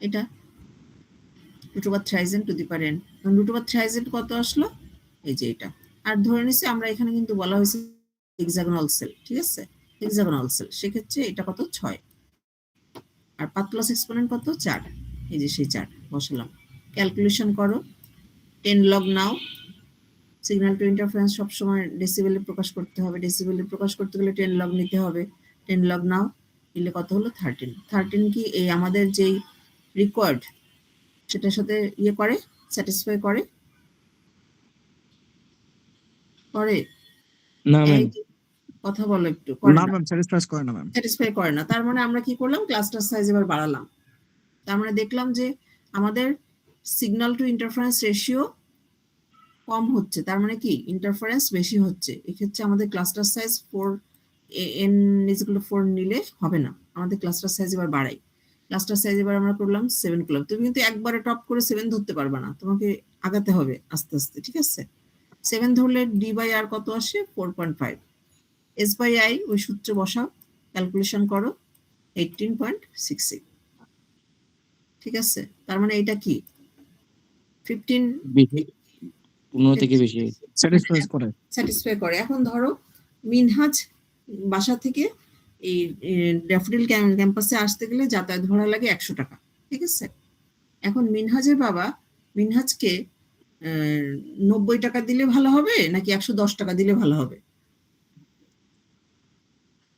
এটা root over 3000 to the power n, root over 3000 কত আসলো, এই যে এটা। আর ধরে নিছি আমরা এখানে কিন্তু বলা হয়েছে হেক্সাগোনাল সেল। ঠিক আছে, হেক্সাগোনাল সেল, সেক্ষেত্রে এটা কত 6, আর পাথ প্লাস এক্সপোনেন্ট কত 4, এই যে সেই 4 বসালাম। ক্যালকুলেশন করো, 10 log now. Signal to interference সবসময় ডেসিবেলে প্রকাশ করতে হবে, ডেসিবেলে প্রকাশ করতে গেলে 10 লগ নিতে হবে। 10 লগ নাও, নিলে কত হলো 13 কি এই আমাদের যেই রিকোয়ার্ড সেটার সাথে ইয়ে করে, স্যাটিসফাই করে না ম্যাম, কথা বলো একটু, করে না না, ম্যাম, স্যাটিসফাই করে না ম্যাম। স্যাটিসফাই করে না। তার মানে আমরা কি করলাম, ক্লাস্টার সাইজ এবার বাড়ালাম। তার মানে দেখলাম যে আমাদের সিগন্যাল টু ইন্টারফারেন্স রেশিও কম হচ্ছে, তার মানে কি ইন্টারফারেন্স বেশি হচ্ছে। এক্ষেত্রে আমাদের cluster size 4 n is equal two 4 নিলে হবে না, আমাদের ক্লাস্টার সাইজ এবার বাড়াই। ক্লাস্টার সাইজ এবার আমরা করলাম 7 করলাম। তুমি কিন্তু একবারে টপ করে 7 ধরতে পারবে না, তোমাকে আগাতে হবে আস্তে আস্তে। ঠিক আছে, 7 ধরলে ডি বাই আর কত আসে 4.5, এস বাই আই ওই সূত্র বসাও, ক্যালকুলেশন করো 18.66। ঠিক আছে, তার মানে এটা কি 15 15 থেকে বেশি। স্যাটিসফাই করে। এখন ধরো মিনহাজ বাসা থেকে এই ড্যাফোডিল ক্যাম্পাসে আসতে গেলে যাতায়াত ভাড়া লাগে 100 টাকা। ঠিক আছে, এখন মিনহাজের বাবা মিনহাজকে 90 টাকা দিলে ভালো হবে নাকি 110 টাকা দিলে ভালো হবে?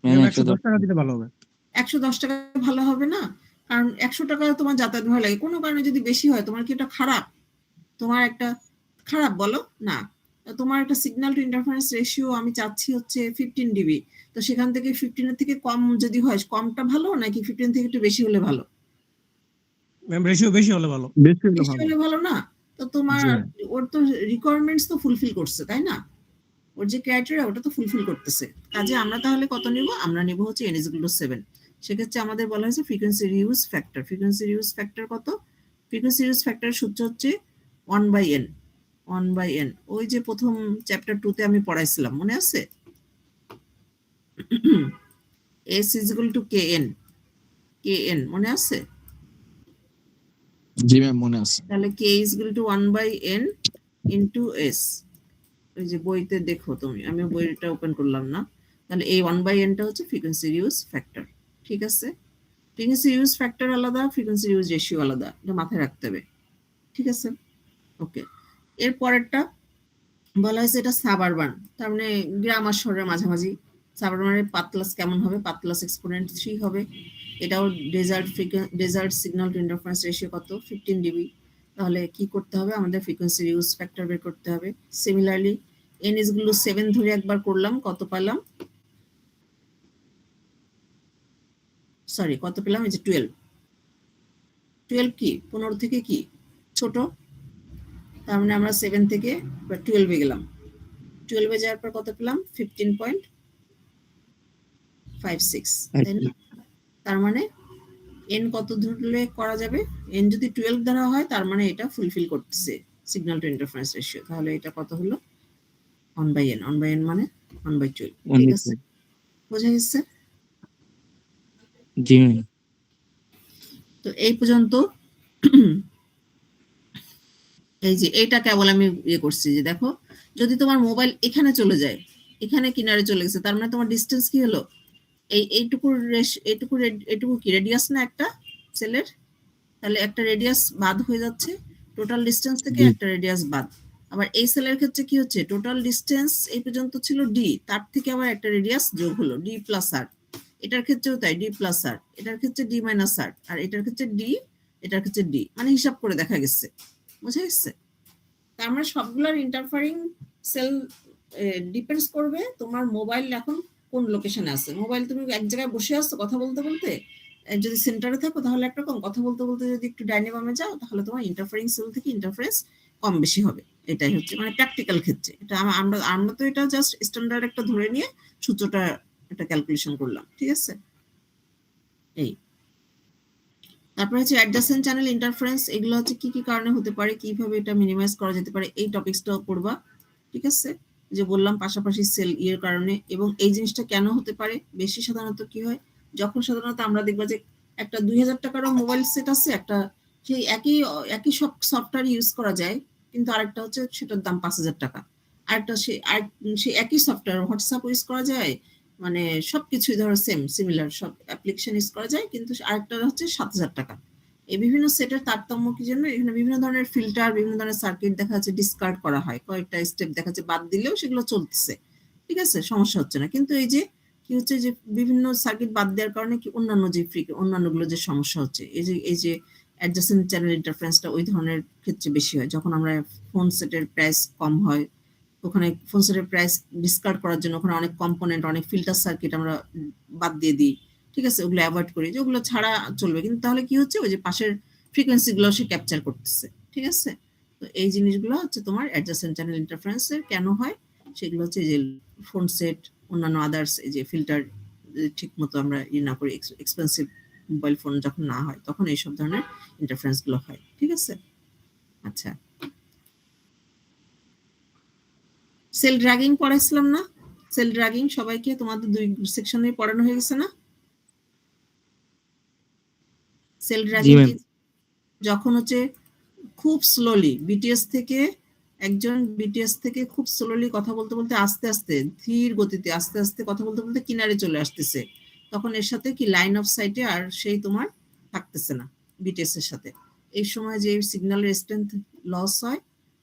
110 টাকা দিলে ভালো হবে। 110 টাকা ভালো হবে না, কারণ 100 টাকা তোমার যাতায়াত ভাড়া লাগে, কোনো কারণে যদি বেশি হয় তোমার কি এটা খারাপ? তোমার একটা খারাপ বলো না, তোমার একটা সিগন্যাল টু ইন্টারফারেন্স রেশিও আমি চাচ্ছি হচ্ছে 15 ডিবি, তো সেখান থেকে 15 এর থেকে কম যদি হয়, কমটা ভালো নাকি 15 থেকে একটু বেশি হলে ভালো? ম্যাম রেশিও বেশি হলে ভালো। বেশি হলে বেশি ভালো। হলে ভালো না? তো তোমার জি। ওর তো রিকোয়ারমেন্টস তো ফুলফিল করছে, তাই না? ওর যে ক্রাইটেরিয়া ওটা তো ফুলফিল করতেছে, কাজে আমরা তাহলে কত নিব, আমরা নিব হচ্ছে n is equal to 7। সেক্ষেত্রে আমাদের বলা হয়েছে frequency reuse factor. Frequency reuse factor কত? ফ্রিকোয়েন্সি রিউজ ফ্যাক্টরের সূত্র হচ্ছে 1/n। 1/n ওই যে প্রথম চ্যাপ্টার 2 তে আমি পড়াইছিলাম, মনে আছে? s is equal to kn, kn মনে আছে? জি ম্যাম, মনে আছে। তাহলে k is equal to 1/n into s। ওই যে বইতে দেখো তুমি, আমি বইটা ওপেন করলাম না। তাহলে এই 1/n টা হচ্ছে ফ্রিকোয়েন্সি রিউজ ফ্যাক্টর। ঠিক আছে, ফ্রিকোয়েন্সি রিউজ ফ্যাক্টর আলাদা, ফ্রিকোয়েন্সি রিউজ রেশিও আলাদা, এটা মাথায় রাখতে হবে। ঠিক আছে, ওকে। এর পরেরটা বলা হয়েছে এটা সাবারবান, তার মানে গ্রাম আর শহরের মাঝামাঝি। সাবারবানের পাতলাস কেমন হবে, পাতলাস এক্সপোনেন্ট 3 হবে। এটাও desired signal to interference ratio কত 15 ডিবি। তাহলে কি করতে হবে, আমাদের ফ্রিকোয়েন্সি রিউজ ফ্যাক্টর বের করতে হবে। সিমিলারলি n is গুলো 7 ধরে একবার করলাম, কত পেলাম, সরি কত পেলাম, এই যে 12 কি 15 থেকে কি ছোট, তার মানে আমরা 7 থেকে 12 এ গেলাম। 12 এ যাওয়ার পর কত পেলাম 15.56, তাই না? তার মানে n কত ধরলে করা যাবে, n যদি 12 ধরা হয় তার মানে এটা ফুলফিল করতেছে সিগন্যাল টু ইন্টারফারেন্স রেশিও। তাহলে এটা কত হলো 1/n, 1/n মানে 1/12, 1 ঠিক by আছে? 12 বোঝা গেছে? জি ম্যাম। তো এই পর্যন্ত এই যে এইটা কেবল আমি ইয়ে করছি যে দেখো, যদি তোমার মোবাইল এখানে চলে যায়, এখানে কিনারে চলে গেছে, তার মানে তোমার ডিস্টেন্স কি হলো? এইটুকু কি রেডিয়াস না একটা সেলের? তাহলে একটা রেডিয়াস বাদ হয়ে যাচ্ছে, টোটাল ডিস্টেন্স থেকে জি একটা রেডিয়াস বাদ। আবার এই সেলের ক্ষেত্রে কি হচ্ছে, টোটাল ডিস্টেন্স এই পর্যন্ত ছিল ডি, তার থেকে আবার একটা রেডিয়াস যোগ হলো ডি প্লাস আর। এটার ক্ষেত্রেও তাই, ডি প্লাস আর, এটার ক্ষেত্রে ডি মাইনাস আর, আর এটার ক্ষেত্রে ডি, এটার ক্ষেত্রে ডি, মানে হিসাব করে দেখা গেছে। বুঝা গেছে? তার মানে সবগুলোর ইন্টারফারিং সেল ডিপেন্ডস করবে তোমার মোবাইল এখন কোন লোকেশনে আছে। মোবাইল তুমি এক জায়গায় বসে আছো কথা বলতে বলতে, যদি সেন্টারে থাকো তাহলে একরকম, কথা বলতে বলতে যদি একটু ডাইনামামে যাও তাহলে তোমার ইন্টারফারিং সেল থেকে ইন্টারফারেন্স কম বেশি হবে। এটাই হচ্ছে মানে প্র্যাকটিক্যাল ক্ষেত্রে। এটা আমরা আমরা তো এটা জাস্ট স্ট্যান্ডার্ড একটা ধরে নিয়ে সূত্রটা একটা ক্যালকুলেশন করলাম, ঠিক আছে? এই তারপরে হচ্ছে অ্যাডজাসেন্ট চ্যানেল ইন্টারফারেন্স, এগুলো হচ্ছে কি কি কারণে হতে পারে, কিভাবে এটা মিনিমাইজ করা যেতে পারে, এই টপিকসটাও পড়বা, ঠিক আছে? যে বললাম পাশাপাশি সেল ইয়ের কারণে। এবং এই জিনিসটা কেন হতে পারে বেশি, সাধারণত কি হয়, যখন সাধারণত আমরা দেখবা যে একটা 2000 টাকারও মোবাইল সেট আছে, একটা সেই একই একই সব সফটওয়্যার ইউজ করা যায়, কিন্তু আরেকটা হচ্ছে সেটার দাম 5000 টাকা। আরেকটা সে একই সফটওয়্যার হোয়াটসঅ্যাপ ইউজ করা যায়, মানে সবকিছুই ধরো সেম সিমিলার সব অ্যাপ্লিকেশন ইউজ করা যায়, কিন্তু আরেকটা হচ্ছে 7000 টাকা। এই বিভিন্ন সেটের তারতম্য কি জন্য, এখানে বিভিন্ন ধরনের ফিল্টার, বিভিন্ন ধরনের সার্কিট দেখা যাচ্ছে ডিসকার্ড করা হয়, কয়েকটা স্টেপ দেখা যাচ্ছে বাদ দিলেও সেগুলো চলতেছে, ঠিক আছে, সমস্যা হচ্ছে না। কিন্তু এই যে কি হচ্ছে যে বিভিন্ন সার্কিট বাদ দেওয়ার কারণে কি অন্যান্য যে অন্যান্যগুলো যে সমস্যা হচ্ছে, এই যে অ্যাডজাসেন্ট চ্যানেল ইন্টারফারেন্সটা ওই ধরনের ক্ষেত্রে বেশি হয়, যখন আমরা ফোন সেটের প্রাইস কম হয়, ওখানে ফোন সেটের প্রাইস ডিসকার্ড করার জন্য ওখানে অনেক কম্পোনেন্ট, অনেক ফিল্টার সার্কিট আমরা বাদ দিয়ে দিই, ঠিক আছে, ওগুলো অ্যাভয়েড করি যে ওগুলো ছাড়া চলবে, কিন্তু তাহলে কি হচ্ছে ওই যে পাশের ফ্রিকোয়েন্সি গুলো সে ক্যাপচার করতেছে, ঠিক আছে? তো এই জিনিসগুলো হচ্ছে তোমার অ্যাডজাসেন্ট চ্যানেল ইন্টারফারেন্সের কেন হয়, সেগুলো হচ্ছে যে ফোন সেট, অন্যান্য আদার্স এই যে ফিল্টার ঠিক মতো আমরা না করি, এক্সপেন্সিভ মোবাইল ফোন যখন না হয় তখন এইসব ধরনের ইন্টারফারেন্স গুলো হয়, ঠিক আছে? আচ্ছা, সেল ড্র্যাগিং পড়াইছিলাম না? সেল ড্র্যাগিং সবাইকে তোমাদের 2 সেকশনে পড়ানো হয়ে গেছে না? সেল জি ড্র্যাগিং ম্যাম। কি, যখন হচ্ছে খুব স্লোলি একজন বিটিএস থেকে খুব স্লোলি কথা বলতে বলতে আস্তে আস্তে ধীর গতিতে আস্তে আস্তে কথা বলতে বলতে কিনারে চলে আসতেছে, তখন এর সাথে কি লাইন অফ সাইটে আর সেই তোমার থাকতেছে না বিটিএস এর সাথে। এই সময় যে সিগন্যালের স্ট্রেংথ লস হয়,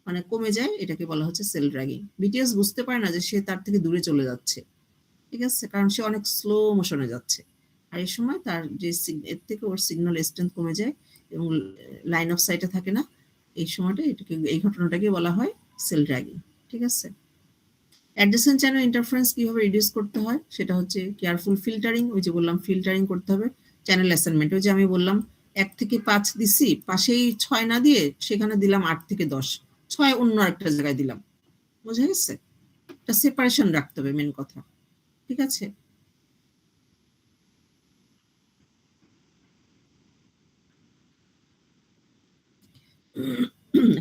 মানে কমে যায়, এটাকে বলা হচ্ছে সেল ড্র্যাগিং। বিটিএস বুঝতে পারে না যে সে তার থেকে দূরে চলে যাচ্ছে, ঠিক আছে, কারণ সে অনেক স্লো মোশনে যাচ্ছে। আর এই সময় তার যে এর থেকে ওর সিগন্যাল স্ট্রেংথ কমে যায় এবং লাইন অফ সাইটে থাকে না, এই সময়টা এটাকে, এই ঘটনাটাকে বলা হয় সেল ড্র্যাগিং, ঠিক আছে? অ্যাডজেসেন্ট চ্যানেল ইন্টারফারেন্স কিভাবে রিডিউস করতে হয় সেটা হচ্ছে কেয়ারফুল ফিল্টারিং, ওই যে বললাম ফিল্টারিং করতে হবে। চ্যানেল অ্যাসাইনমেন্ট, ওই যে আমি বললাম 1 থেকে 5 দিছি, পাশেই 6 না দিয়ে সেখানে দিলাম 8 থেকে 10, 6 অন্য একটা জায়গায় দিলাম, বোঝা গেছে? এটা সেপারেশন রাখতে হবে, মেন কথা, ঠিক আছে?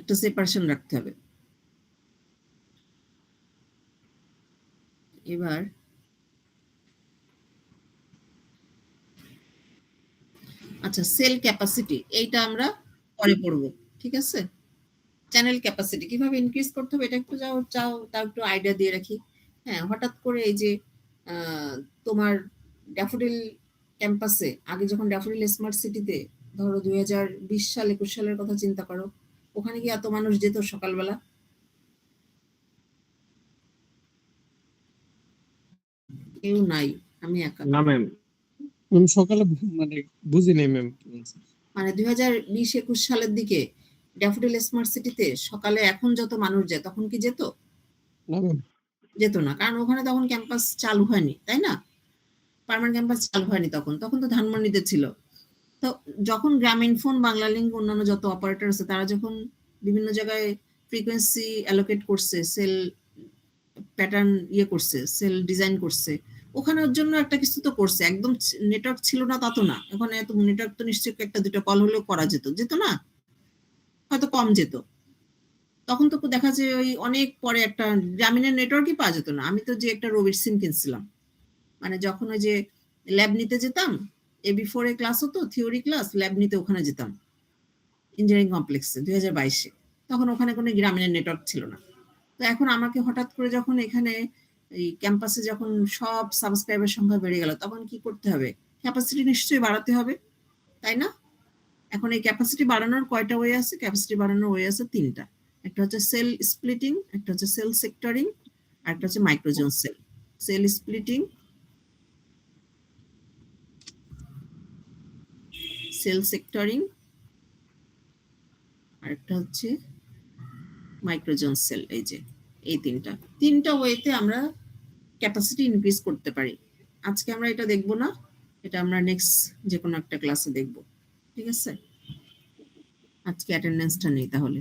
একটা সেপারেশন রাখতে হবে। এবার আচ্ছা, সেল ক্যাপাসিটি এইটা আমরা পরে পড়বো, ঠিক আছে? চ্যানেল ক্যাপাসিটি কিভাবে ইনক্রিজ করতে হবে এটা একটু তাও একটু আইডিয়া দিয়ে রাখি। হ্যাঁ, হঠাৎ করে এই যে তোমার ড্যাফোডিল ক্যাম্পাসে, আগে যখন ড্যাফোডিল স্মার্ট সিটিতে ধরো 2020 সাল 21 সালের কথা চিন্তা করো, ওখানে কি এত মানুষ যেত সকালবেলা? কেউ নাই, আমি একা। না ম্যাম। ম্যাম সকালে মানে বুঝি নাই ম্যাম। মানে 2020-21 সালের দিকে ড্যাফোডিল স্মার্ট সিটিতে সকালে এখন যত মানুষ যায় তখন কি যেত? না ম্যাম। যেত না, কারণ ওখানে তখন ক্যাম্পাস চালু হয়নি, তাই না? পার্মানেন্ট ক্যাম্পাস চালু হয়নি তখন, তখন তো ধানমন্ডিতে ছিল। তো যখন গ্রামীণ ফোন, বাংলা লিংক, অন্যান্য যত অপারেটর আছে তারা যখন বিভিন্ন জায়গায় ফ্রিকোয়েন্সি অ্যালোকেট করছে, সেল প্যাটার্ন ইয়ে করছে, সেল ডিজাইন করছে, ওখানে ওর জন্য একটা কিছু তো করছে। একদম নেটওয়ার্ক ছিল না তা তো না, ওখানে এত নেটওয়ার্ক তো নিশ্চয়ই একটা দুটো কল হলেও করা যেত, যেত না? হয়তো কম যেত। তখন তো দেখা যায় ওই অনেক পরে একটা গ্রামীণের নেটওয়ার্কই পাওয়া যেত না। আমি তো যে একটা রবির সিম কিনছিলাম, মানে যখন ওই যে ল্যাব নিতে যেতাম, AB4 এ ক্লাস হতো, থিওরি ক্লাস, ল্যাব নিতে ওখানে যেতাম ইঞ্জিনিয়ারিং কমপ্লেক্সে 2022-এ। তখন ওখানে কোনো গ্রামীণের নেটওয়ার্ক ছিল না। তো এখন আমাকে হঠাৎ করে যখন এখানে এই ক্যাম্পাসে যখন সব সাবস্ক্রাইবার সংখ্যা বেড়ে গেল, তখন কি করতে হবে? ক্যাপাসিটি নিশ্চয়ই বাড়াতে হবে, তাই না? এখন এই ক্যাপাসিটি বাড়ানোর কয়টা ওয়ে আছে? ক্যাপাসিটি বাড়ানোর ওয়ে আছে 3টা। একটা হচ্ছে সেল স্প্লিটিং, একটা হচ্ছে সেল সেক্টরিং, আর একটা হচ্ছে microzone cell. Cell splitting, cell sectoring, আর একটা হচ্ছে মাইক্রোজোন সেল। এই যে এই তিনটা ওয়েতে আমরা ক্যাপাসিটি ইনক্রিজ করতে পারি। আজকে আমরা এটা দেখব না, এটা আমরা নেক্সট যে কোনো একটা ক্লাসে দেখব। ঠিক আছে, আজকে অ্যাটেন্ডেন্সটা নেই তাহলে।